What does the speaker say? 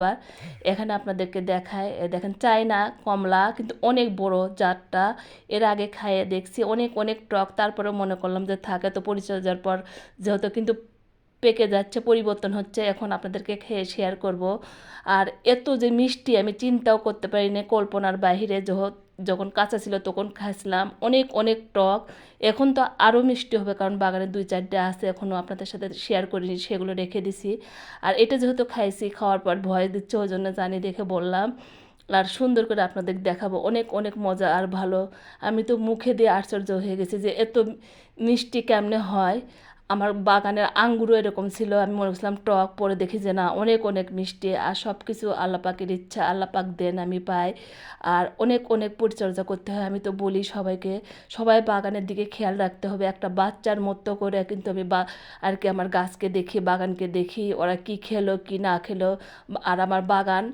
এবার এখানে আপনাদেরকে দেখায়, দেখেন চায়না কমলা, কিন্তু অনেক বড় জাতটা। এর আগে খাইয়ে দেখছি, অনেক অনেক টক। তারপরে মনে করলাম যে থাকে তো পরিচর্যার পর যেহেতু কিন্তু পেকে যাচ্ছে, পরিবর্তন হচ্ছে, এখন আপনাদেরকে খেয়ে শেয়ার করব। আর এত যে মিষ্টি আমি চিন্তাও করতে পারিনি, কল্পনার বাহিরে। যখন কাঁচা ছিল তখন খাইছিলাম, অনেক অনেক টক। এখন তো আরও মিষ্টি হবে, কারণ বাগানে 2-4টে আছে, এখনও আপনাদের সাথে শেয়ার করিনি, সেগুলো রেখে দিছি। আর এটা যেহেতু খাইছি, খাওয়ার পর ভয় দিচ্ছে, ওই জন্য জানি দেখে বললাম। আর সুন্দর করে আপনাদের দেখাবো, অনেক অনেক মজা আর ভালো। আমি তো মুখে দিয়ে আশ্চর্য হয়ে গেছি যে এত মিষ্টি কেমনে হয়। আমার বাগানের আঙ্গুরও এরকম ছিল, আমি মনে করছিলাম টক, পরে দেখি যে না, অনেক অনেক মিষ্টি। আর সব কিছু আল্লাহ পাকের ইচ্ছা, আল্লাহ পাক দেন, আমি পাই। আর অনেক অনেক পরিচর্যা করতে হয়। আমি তো বলি সবাইকে, সবাই বাগানের দিকে খেয়াল রাখতে হবে, একটা বাচ্চার মতো করে। কিন্তু আমি আর কি আমার গাছকে দেখি, বাগানকে দেখি, ওরা কি খেলো কি না খেলো। আর আমার বাগান